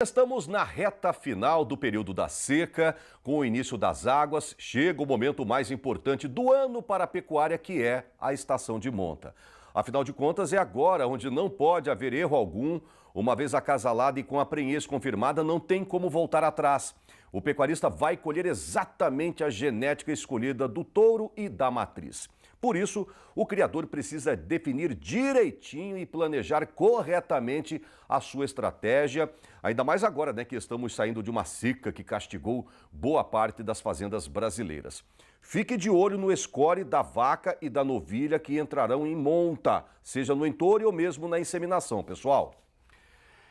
Estamos na reta final do período da seca. Com o início das águas, chega o momento mais importante do ano para a pecuária, que é a estação de monta. Afinal de contas, é agora onde não pode haver erro algum. Uma vez acasalada e com a prenhez confirmada, não tem como voltar atrás. O pecuarista vai colher exatamente a genética escolhida do touro e da matriz. Por isso, o criador precisa definir direitinho e planejar corretamente a sua estratégia, ainda mais agora, que estamos saindo de uma seca que castigou boa parte das fazendas brasileiras. Fique de olho no score da vaca e da novilha que entrarão em monta, seja no entoure ou mesmo na inseminação, pessoal.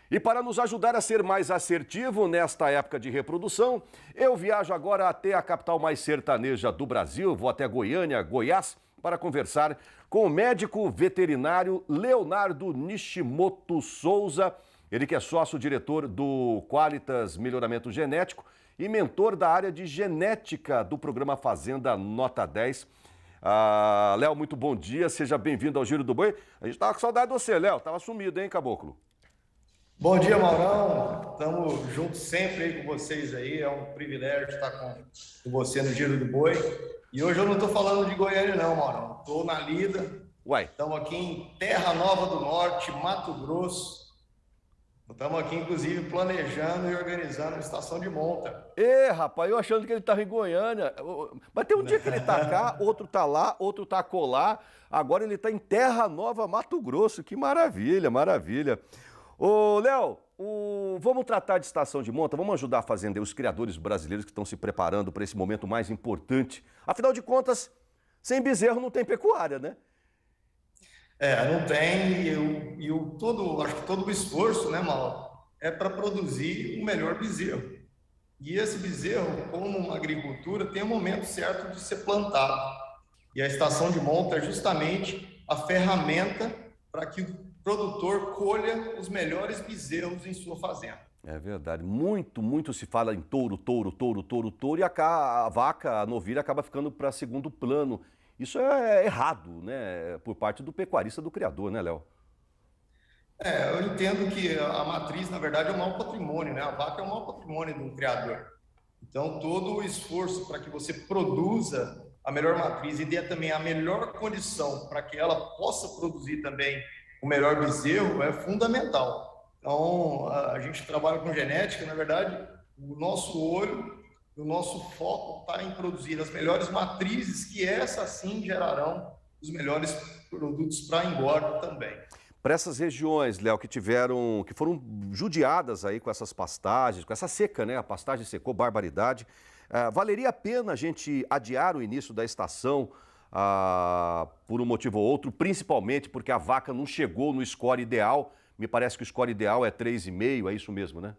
E para nos ajudar a ser mais assertivo nesta época de reprodução, eu viajo agora até a capital mais sertaneja do Brasil, vou até Goiânia, Goiás, para conversar com o médico veterinário Leonardo Nishimoto Souza, ele que é sócio-diretor do Qualitas Melhoramento Genético e mentor da área de genética do programa Fazenda Nota 10. Léo, muito bom dia, seja bem-vindo ao Giro do Boi. A gente estava com saudade de você, Léo, estava sumido, hein, Caboclo? Bom dia, Maurão. Estamos juntos sempre aí com vocês aí. É um privilégio estar com você no Giro do Boi. E hoje eu não estou falando de Goiânia, não, Maurão. Estou na lida. Uai. Estamos aqui em Terra Nova do Norte, Mato Grosso. Estamos aqui, inclusive, planejando e organizando a estação de monta. Rapaz, eu achando que ele estava em Goiânia. Mas tem um dia que ele está cá, outro está lá, outro está colar. Agora ele está em Terra Nova, Mato Grosso. Que maravilha, maravilha. Ô, Léo, vamos tratar de estação de monta, vamos ajudar a fazendeiros, os criadores brasileiros que estão se preparando para esse momento mais importante. Afinal de contas, sem bezerro não tem pecuária, né? Não tem, acho que todo o esforço, né, Mauro, é para produzir o melhor bezerro. E esse bezerro, como uma agricultura, tem um momento certo de ser plantado. E a estação de monta é justamente a ferramenta para que o produtor colha os melhores bezerros em sua fazenda. É verdade. Muito se fala em touro, e a vaca, a novilha, acaba ficando para segundo plano. Isso é errado, né? Por parte do pecuarista, do criador, né, Léo? Eu entendo que a matriz, na verdade, é o maior patrimônio, né? A vaca é o maior patrimônio do criador. Então, todo o esforço para que você produza a melhor matriz e dê também a melhor condição para que ela possa produzir também o melhor bezerro é fundamental. Então, a gente trabalha com genética, na verdade, o nosso olho, o nosso foco está em produzir as melhores matrizes, que essas sim gerarão os melhores produtos para engorda também. Para essas regiões, Léo, que foram judiadas aí com essas pastagens, com essa seca, né? A pastagem secou, barbaridade. Valeria a pena a gente adiar o início da estação por um motivo ou outro, principalmente porque a vaca não chegou no score ideal. Me parece que o score ideal é 3,5, é isso mesmo, né?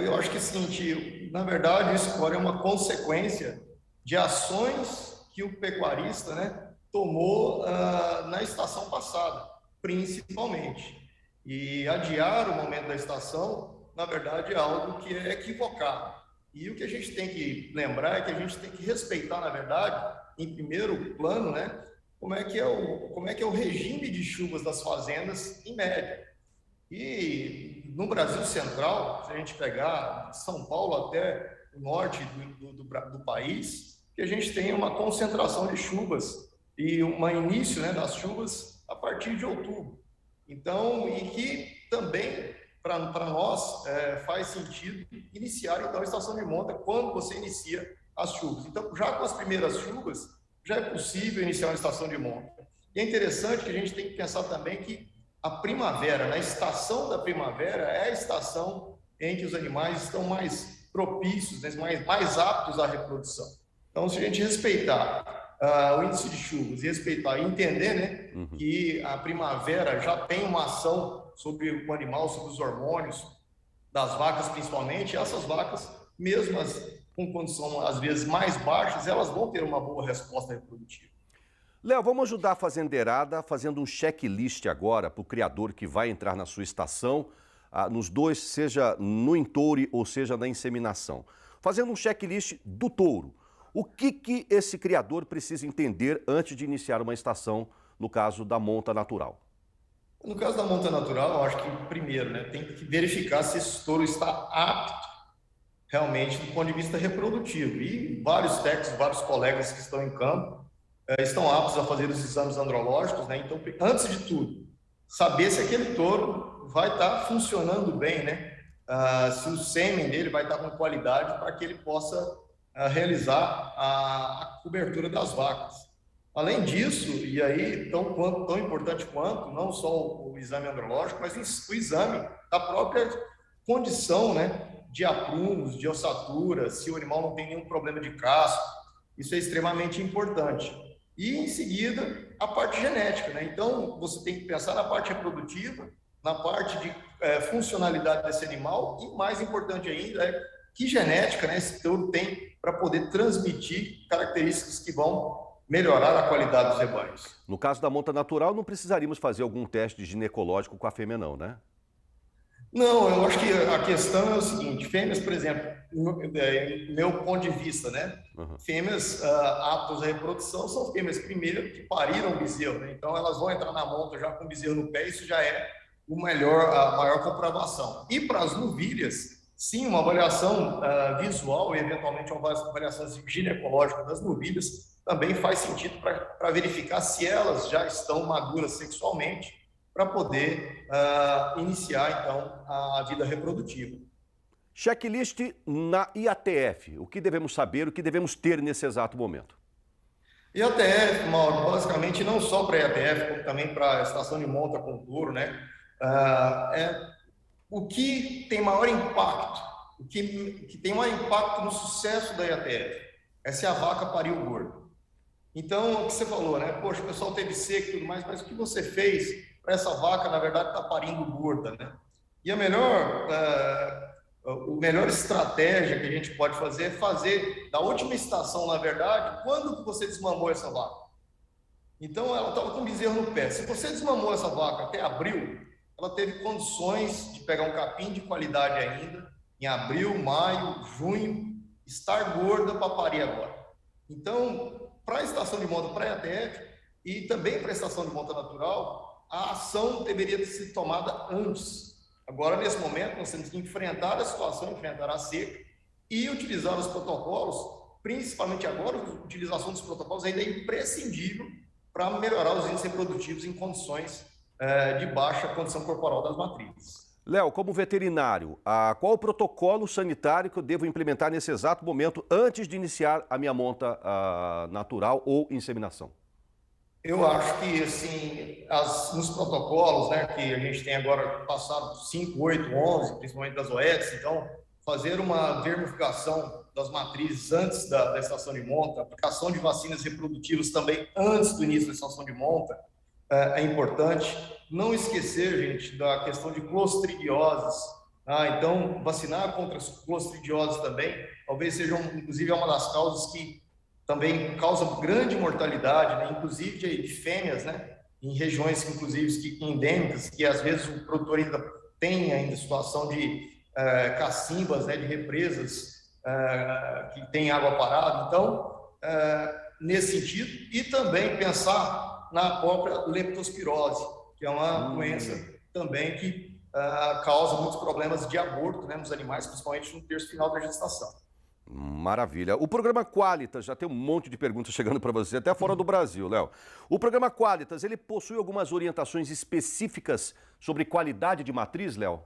Eu acho que sim, na verdade, o score é uma consequência de ações que o pecuarista, né, tomou na estação passada, principalmente. E adiar o momento da estação, na verdade, é algo que é equivocado. E o que a gente tem que lembrar é que a gente tem que respeitar, na verdade, em primeiro plano, né, como é que é o regime de chuvas das fazendas em média. E no Brasil Central, se a gente pegar São Paulo até o norte do país, que a gente tem uma concentração de chuvas e um início, né, das chuvas a partir de outubro. Então, e que também para nós faz sentido iniciar então a estação de monta quando você inicia as chuvas. Então, já com as primeiras chuvas, já é possível iniciar uma estação de monta. E é interessante que a gente tem que pensar também que a primavera, na estação da primavera, é a estação em que os animais estão mais propícios, né, mais aptos à reprodução. Então, se a gente respeitar o índice de chuvas e respeitar e entender, né, que a primavera já tem uma ação sobre o animal, sobre os hormônios das vacas principalmente, essas vacas, mesmo com condição às vezes mais baixas, elas vão ter uma boa resposta reprodutiva. Léo, vamos ajudar a fazendeirada fazendo um checklist agora para o criador que vai entrar na sua estação, nos dois, seja no entoure ou seja na inseminação. Fazendo um checklist do touro. O que esse criador precisa entender antes de iniciar uma estação, no caso da monta natural? No caso da monta natural, eu acho que, primeiro, né, tem que verificar se esse touro está apto realmente do ponto de vista reprodutivo. E vários técnicos, vários colegas que estão em campo estão aptos a fazer os exames andrológicos, né? Então, antes de tudo, saber se aquele touro vai estar funcionando bem, né? Se o sêmen dele vai estar com qualidade para que ele possa realizar a cobertura das vacas. Além disso, e aí tão importante quanto, não só o exame andrológico, mas o exame da própria condição, né, de aprumos, de ossatura, se o animal não tem nenhum problema de casco, isso é extremamente importante. E, em seguida, a parte genética, né? Então, você tem que pensar na parte reprodutiva, na parte de funcionalidade desse animal e, mais importante ainda, é que genética, né, esse touro tem para poder transmitir características que vão melhorar a qualidade dos rebanhos. No caso da monta natural, não precisaríamos fazer algum teste ginecológico com a fêmea não, né? Não, eu acho que a questão é o seguinte, fêmeas, por exemplo, meu ponto de vista, né? Fêmeas aptas à reprodução são fêmeas, primeiro, que pariram o bezerro, né? Então elas vão entrar na monta já com o bezerro no pé, isso já é a maior comprovação. E para as novilhas, sim, uma avaliação visual e eventualmente uma avaliação ginecológica das novilhas também faz sentido para verificar se elas já estão maduras sexualmente para poder iniciar, então, a vida reprodutiva. Checklist na IATF. O que devemos saber, o que devemos ter nesse exato momento? IATF, Mauro, basicamente não só para a IATF, como também para a estação de monta com touro, né? O que tem maior impacto, o que tem maior impacto no sucesso da IATF é se a vaca pariu gordo. Então, o que você falou, né? Poxa, o pessoal teve seca e tudo mais, mas o que você fez para essa vaca, na verdade, está parindo gorda, né? E a melhor estratégia que a gente pode fazer é fazer da última estação, na verdade, quando que você desmamou essa vaca. Então, ela estava com o bezerro no pé. Se você desmamou essa vaca até abril, ela teve condições de pegar um capim de qualidade ainda, em abril, maio, junho, estar gorda para parir agora. Então, para a estação de monta, para a IATF e também para a estação de monta natural, a ação deveria ter sido tomada antes. Agora, nesse momento, nós temos que enfrentar a situação, enfrentar a seca e utilizar os protocolos, principalmente agora, a utilização dos protocolos ainda é imprescindível para melhorar os índices reprodutivos em condições de baixa condição corporal das matrizes. Léo, como veterinário, qual o protocolo sanitário que eu devo implementar nesse exato momento antes de iniciar a minha monta natural ou inseminação? Eu acho que, assim, nos protocolos, né, que a gente tem agora passado 5, 8, 11, principalmente das OETs, então, fazer uma vermificação das matrizes antes da estação de monta, aplicação de vacinas reprodutivas também antes do início da estação de monta, é importante. Não esquecer, gente, da questão de clostridioses. Então, vacinar contra as clostridioses também, talvez seja, inclusive, uma das causas que também causa grande mortalidade, né? Inclusive de fêmeas, né? Em regiões, inclusive, endêmicas, que às vezes o produtor ainda tem ainda situação de cacimbas, né? De represas que tem água parada. Então, nesse sentido, e também pensar na própria leptospirose, que é uma doença também que causa muitos problemas de aborto, né? Nos animais, principalmente no terço final da gestação. Maravilha. O programa Qualitas, já tem um monte de perguntas chegando para você, até fora do Brasil, Léo. O programa Qualitas, ele possui algumas orientações específicas sobre qualidade de matriz, Léo?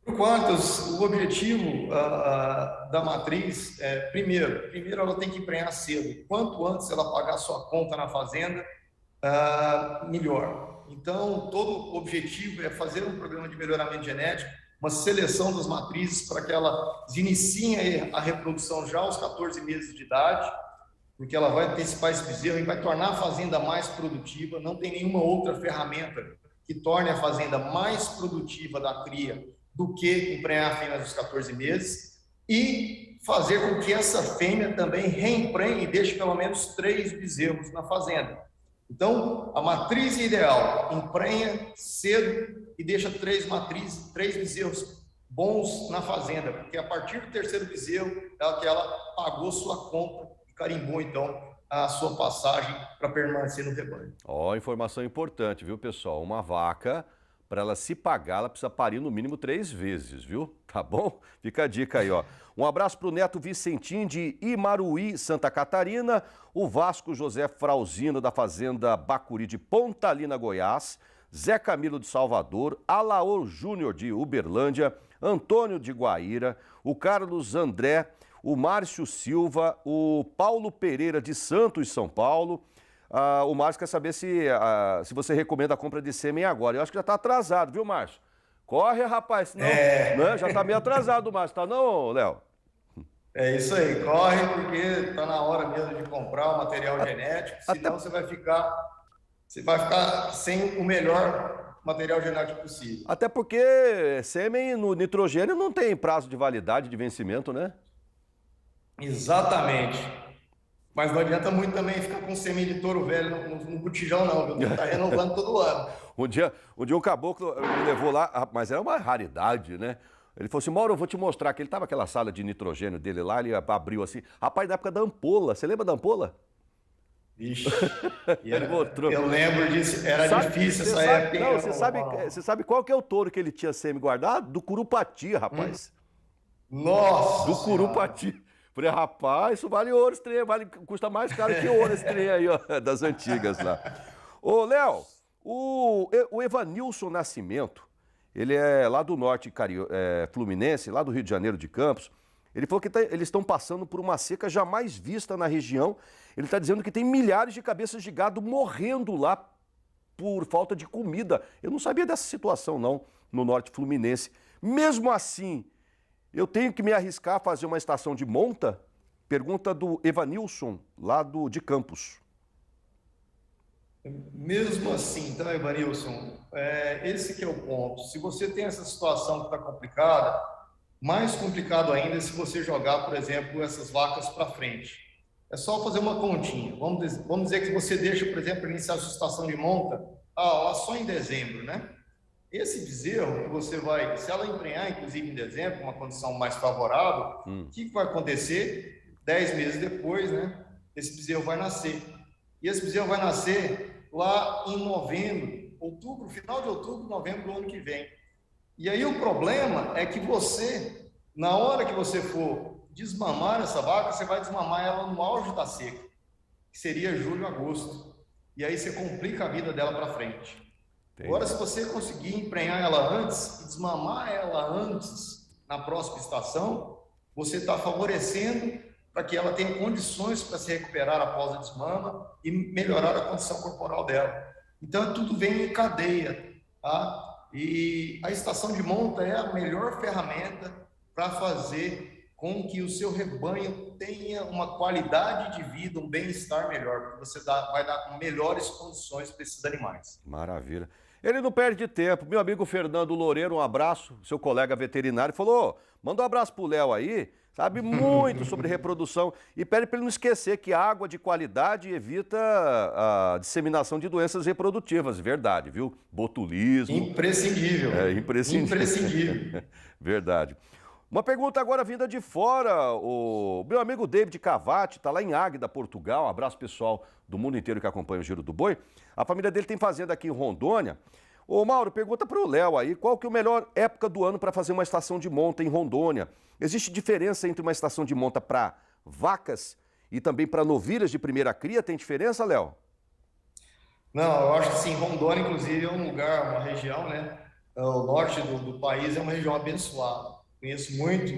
Por Qualitas, o objetivo da matriz é, primeiro ela tem que emprenhar cedo. Quanto antes ela pagar sua conta na fazenda, melhor. Então, todo o objetivo é fazer um programa de melhoramento genético, uma seleção das matrizes para que elas iniciem a reprodução já aos 14 meses de idade, porque ela vai antecipar esse bezerro e vai tornar a fazenda mais produtiva. Não tem nenhuma outra ferramenta que torne a fazenda mais produtiva da cria do que emprenhar a fêmea aos 14 meses e fazer com que essa fêmea também reemprenhe e deixe pelo menos 3 bezerros na fazenda. Então, a matriz ideal, emprenha cedo e deixa 3 bezerros bons na fazenda, porque a partir do terceiro bezerro é que ela pagou sua conta e carimbou, então, a sua passagem para permanecer no rebanho. Ó, informação importante, viu, pessoal? Uma vaca, para ela se pagar, ela precisa parir no mínimo 3 vezes, viu? Tá bom? Fica a dica aí, ó. Um abraço pro Neto Vicentim de Imaruí, Santa Catarina, o Vasco José Frauzino da Fazenda Bacuri de Pontalina, Goiás, Zé Camilo de Salvador, Alaor Júnior de Uberlândia, Antônio de Guaíra, o Carlos André, o Márcio Silva, o Paulo Pereira de Santos, São Paulo. O Márcio quer saber se você recomenda a compra de sêmen agora. Eu acho que já está atrasado, viu, Márcio? Corre, rapaz, senão né, já está meio atrasado o Márcio, tá não, Léo? É isso aí, corre porque está na hora mesmo de comprar o material genético, senão você vai ficar sem o melhor material genético possível. Até porque sêmen no nitrogênio não tem prazo de validade, de vencimento, né? Exatamente. Mas não adianta muito também ficar com sêmen de touro velho no botijão, não, viu? Tem que estar renovando todo ano. Um dia um caboclo me levou lá, mas era uma raridade, né? Ele falou assim, Mauro, eu vou te mostrar, que ele estava naquela sala de nitrogênio dele lá, ele abriu assim. Rapaz, da época da ampola, você lembra da ampola? Ixi, Ele mostrou. eu lembro disso, era difícil essa época. Não, você sabe qual que é o touro que ele tinha sêmen guardado? Do Curupati, rapaz. Nossa! Do Curupati. Falei, rapaz, isso vale ouro, esse trem, custa mais caro que ouro esse trem aí, ó, das antigas lá. Ô, Léo, o Evanilson Nascimento, ele é lá do norte fluminense, lá do Rio de Janeiro de Campos. Ele falou que eles estão passando por uma seca jamais vista na região. Ele está dizendo que tem milhares de cabeças de gado morrendo lá por falta de comida. Eu não sabia dessa situação, não, no norte fluminense. Mesmo assim, eu tenho que me arriscar a fazer uma estação de monta? Pergunta do Evanilson, lá de Campos. Mesmo assim, tá, Evanilson? Esse que é o ponto. Se você tem essa situação que está complicada, mais complicado ainda é se você jogar, por exemplo, essas vacas para frente. É só fazer uma continha. Vamos dizer que você deixa, por exemplo, iniciar a sua estação de monta só em dezembro, né? Esse bezerro que você vai, se ela emprenhar, inclusive em dezembro, uma condição mais favorável, o que vai acontecer? 10 meses depois, né? Esse bezerro vai nascer. E esse bezerro vai nascer lá em novembro, outubro, final de outubro, novembro do ano que vem. E aí o problema é que você, na hora que você for desmamar essa vaca, você vai desmamar ela no auge da seca, que seria julho, agosto. E aí você complica a vida dela para frente. Entendi. Agora, se você conseguir emprenhar ela antes e desmamar ela antes, na próxima estação, você está favorecendo para que ela tenha condições para se recuperar após a desmama e melhorar a condição corporal dela. Então, tudo vem em cadeia, tá? E a estação de monta é a melhor ferramenta para fazer com que o seu rebanho tenha uma qualidade de vida, um bem-estar melhor, porque você vai dar melhores condições para esses animais. Maravilha. Ele não perde tempo. Meu amigo Fernando Loureiro, um abraço, seu colega veterinário, falou, manda um abraço pro Léo aí, sabe muito sobre reprodução e pede para ele não esquecer que água de qualidade evita a disseminação de doenças reprodutivas, verdade, viu? Botulismo. Imprescindível. É, imprescindível. Imprescindível. Verdade. Uma pergunta agora vinda de fora, o meu amigo David Cavati, está lá em Águeda, Portugal, um abraço pessoal do mundo inteiro que acompanha o Giro do Boi. A família dele tem fazenda aqui em Rondônia. Ô Mauro, pergunta para o Léo aí, qual que é a melhor época do ano para fazer uma estação de monta em Rondônia? Existe diferença entre uma estação de monta para vacas e também para novilhas de primeira cria? Tem diferença, Léo? Não, eu acho que sim, Rondônia, inclusive, é um lugar, uma região, né? O norte do país é uma região abençoada. Conheço muito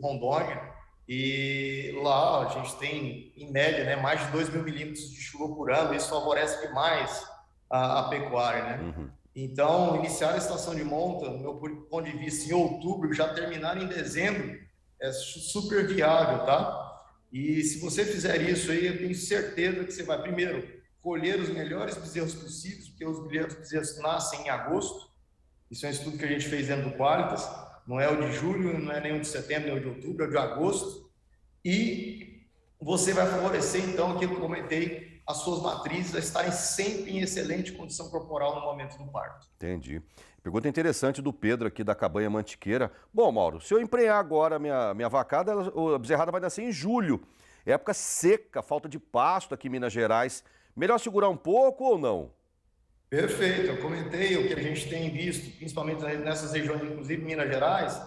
Rondônia e lá a gente tem, em média, né, mais de 2 mil milímetros de chuva por ano. Isso favorece demais a pecuária, né? Uhum. Então, iniciar a estação de monta, do meu ponto de vista, em outubro, já terminar em dezembro, é super viável, tá? E se você fizer isso aí, eu tenho certeza que você vai, primeiro, colher os melhores bezerros possíveis, porque os melhores bezerros nascem em agosto. Isso é um estudo que a gente fez dentro do Qualitas. Não é o de julho, não é nem o de setembro, nem o de outubro, é o de agosto. E você vai favorecer, então, aquilo que eu comentei, as suas matrizes a estarem sempre em excelente condição corporal no momento do parto. Entendi. Pergunta interessante do Pedro aqui da Cabanha Mantiqueira. Bom, Mauro, se eu emprenhar agora a minha vacada, a bezerrada vai nascer em julho. época seca, falta de pasto aqui em Minas Gerais. Melhor segurar um pouco ou não? Perfeito, eu comentei o que a gente tem visto, principalmente nessas regiões, inclusive Minas Gerais,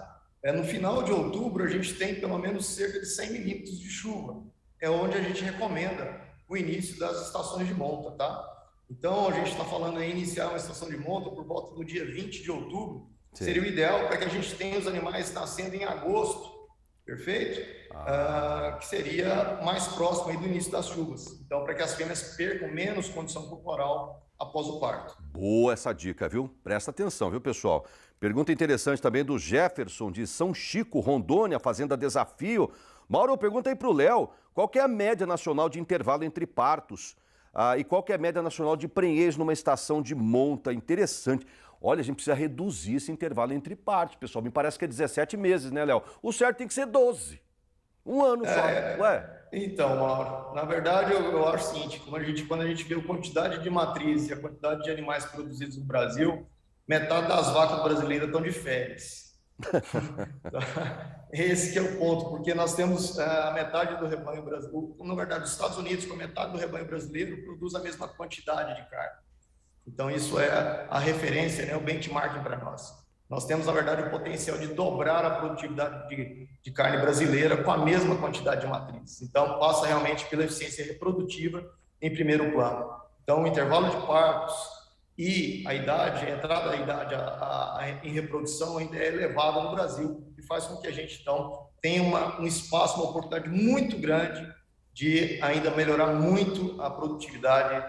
no final de outubro a gente tem pelo menos cerca de 100 milímetros de chuva, é onde a gente recomenda o início das estações de monta, tá? Então a gente está falando em iniciar uma estação de monta por volta do dia 20 de outubro, Sim. seria o ideal para que a gente tenha os animais nascendo em agosto, perfeito? Que seria mais próximo aí do início das chuvas, então para que as fêmeas percam menos condição corporal após o parto. Boa essa dica, viu? Presta atenção, viu, pessoal? Pergunta interessante também do Jefferson, de São Chico, Rondônia, Fazenda Desafio. Mauro, pergunta aí para o Léo, qual que é a média nacional de intervalo entre partos? E qual que é a média nacional de prenhez numa estação de monta? Interessante. Olha, a gente precisa reduzir esse intervalo entre partos, pessoal. Me parece que é 17 meses, né, Léo? O certo tem que ser 12. Um ano só, ué? Então, Mauro, na verdade eu acho o seguinte, quando a gente vê a quantidade de matrizes e a quantidade de animais produzidos no Brasil, metade das vacas brasileiras estão de férias. Esse que é o ponto, porque nós temos a metade do rebanho brasileiro, na verdade os Estados Unidos com a metade do rebanho brasileiro produz a mesma quantidade de carne. Então isso é a referência, né, o benchmarking para nós. Nós temos, na verdade, o potencial de dobrar a produtividade de carne brasileira com a mesma quantidade de matrizes. Então, passa realmente pela eficiência reprodutiva em primeiro plano. Então, o intervalo de partos e a idade, a entrada da idade em reprodução ainda é elevada no Brasil e faz com que a gente, então, tenha um espaço, uma oportunidade muito grande de ainda melhorar muito a produtividade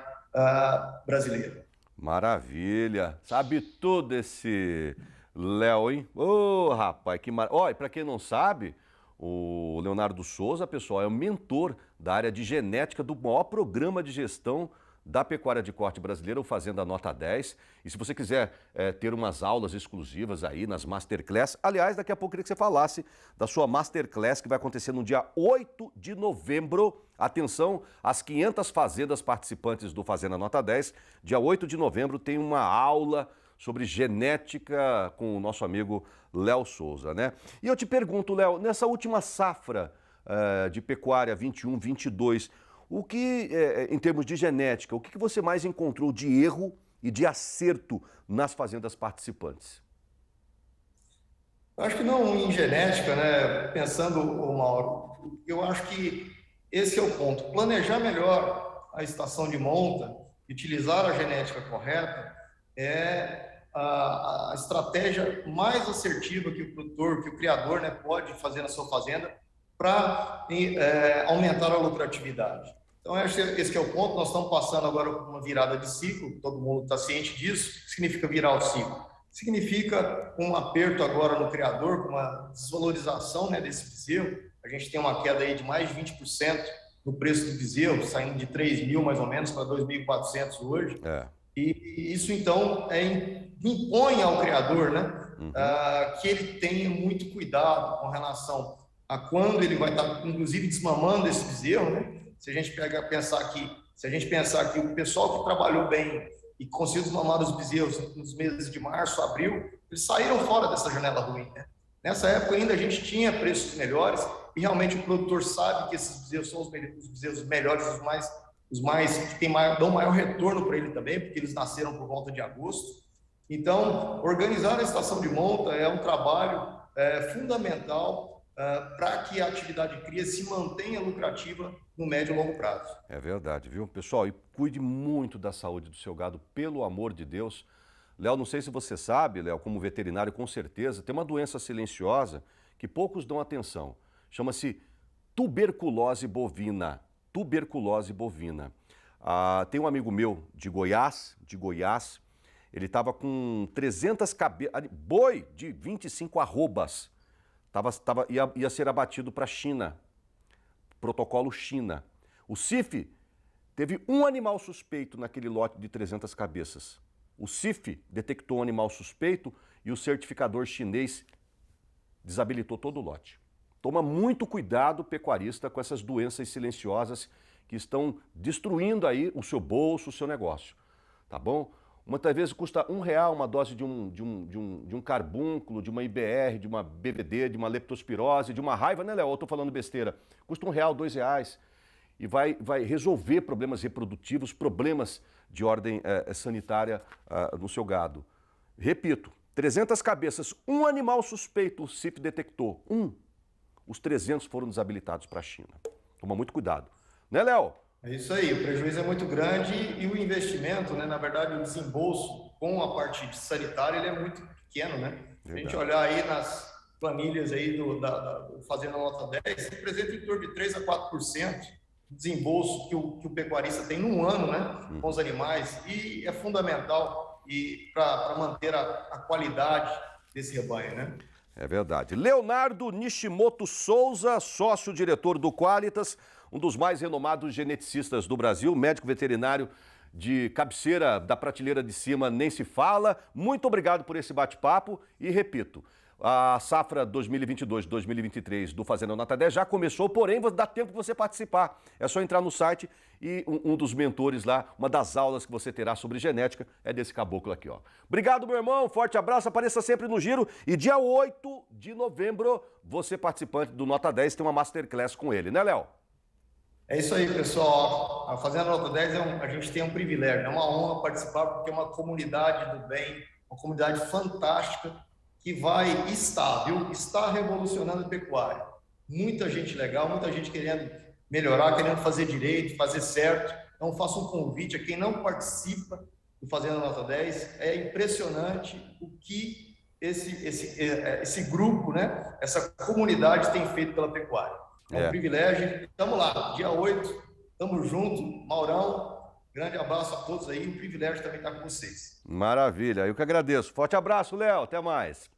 brasileira. Maravilha! Sabe tudo esse Léo, hein? Ô, rapaz, que maravilha. Olha, para quem não sabe, o Leonardo Souza, pessoal, é o mentor da área de genética do maior programa de gestão da pecuária de corte brasileira, o Fazenda Nota 10. E se você quiser ter umas aulas exclusivas aí nas Masterclass, aliás, daqui a pouco eu queria que você falasse da sua Masterclass, que vai acontecer no dia 8 de novembro. Atenção, as 500 fazendas participantes do Fazenda Nota 10. Dia 8 de novembro tem uma aula sobre genética com o nosso amigo Léo Souza, né? E eu te pergunto, Léo, nessa última safra de pecuária 21-22, o que, em termos de genética, o que você mais encontrou de erro e de acerto nas fazendas participantes? Eu acho que não em genética, né? Pensando, Mauro, eu acho que esse é o ponto. Planejar melhor a estação de monta, utilizar a genética correta, é a estratégia mais assertiva que o produtor, que o criador, né, pode fazer na sua fazenda para aumentar a lucratividade. Então, acho que esse que é o ponto. Nós estamos passando agora por uma virada de ciclo, todo mundo está ciente disso. O que significa virar o ciclo? Significa um aperto agora no criador, com uma desvalorização, né, desse bezerro. A gente tem uma queda aí de mais de 20% no preço do bezerro, saindo de 3 mil mais ou menos para 2.400 hoje. E isso, então, impõe ao criador, né, que ele tenha muito cuidado com relação a quando ele vai estar, inclusive, desmamando esse bezerro, né? Se a gente pensar que o pessoal que trabalhou bem e conseguiu desmamar os bezerros nos meses de março, abril, eles saíram fora dessa janela ruim, né? Nessa época ainda a gente tinha preços melhores e realmente o produtor sabe que esses bezerros são os bezerros melhores, os mais que dão maior retorno para ele também, porque eles nasceram por volta de agosto. Então, organizar a estação de monta é um trabalho fundamental para que a atividade cria se mantenha lucrativa no médio e longo prazo. É verdade, viu? Pessoal, e cuide muito da saúde do seu gado, pelo amor de Deus. Léo, não sei se você sabe, Léo, como veterinário, com certeza, tem uma doença silenciosa que poucos dão atenção. Chama-se tuberculose bovina. Tuberculose bovina. Tem um amigo meu de Goiás, ele estava com 300 cabeças, boi de 25 arrobas, ia ser abatido para a China, protocolo China. O CIF teve um animal suspeito naquele lote de 300 cabeças. O CIF detectou um animal suspeito e o certificador chinês desabilitou todo o lote. Toma muito cuidado, pecuarista, com essas doenças silenciosas que estão destruindo aí o seu bolso, o seu negócio, tá bom? Muitas vezes custa R$ 1 uma dose de um carbúnculo, de uma IBR, de uma BVD, de uma leptospirose, de uma raiva, né, Léo? Eu tô falando besteira. Custa R$ 1, R$ 2 e vai resolver problemas reprodutivos, problemas de ordem sanitária no seu gado. Repito, 300 cabeças, um animal suspeito o CIP detectou, Os 300 foram desabilitados para a China. Toma muito cuidado. Né, Léo? É isso aí, o prejuízo é muito grande e o investimento, né, na verdade, o desembolso com a parte sanitária, ele é muito pequeno, né? Se a gente olhar aí nas planilhas aí do Fazenda Nota 10, representa em torno de 3 a 4% do desembolso que o pecuarista tem num ano, né, com os animais, e é fundamental para manter a qualidade desse rebanho, né? É verdade. Leonardo Nishimoto Souza, sócio-diretor do Qualitas, um dos mais renomados geneticistas do Brasil, médico veterinário de cabeceira da prateleira de cima, nem se fala. Muito obrigado por esse bate-papo e repito, a safra 2022-2023 do Fazenda Nota 10 já começou, porém dá tempo de você participar. É só entrar no site e um dos mentores lá, uma das aulas que você terá sobre genética é desse caboclo aqui, ó. Obrigado, meu irmão, forte abraço, apareça sempre no Giro e dia 8 de novembro, você participante do Nota 10 tem uma Masterclass com ele, né, Léo? É isso aí, pessoal. A Fazenda Nota 10 a gente tem um privilégio, é uma honra participar porque é uma comunidade do bem, uma comunidade fantástica que está revolucionando a pecuária. Muita gente legal, muita gente querendo melhorar, querendo fazer direito, fazer certo. Então, faço um convite a quem não participa do Fazenda Nota 10. É impressionante o que esse grupo, né, essa comunidade tem feito pela pecuária. É um privilégio. Estamos lá, dia 8, estamos juntos. Maurão, grande abraço a todos aí. Um privilégio também estar com vocês. Maravilha, eu que agradeço. Forte abraço, Léo. Até mais.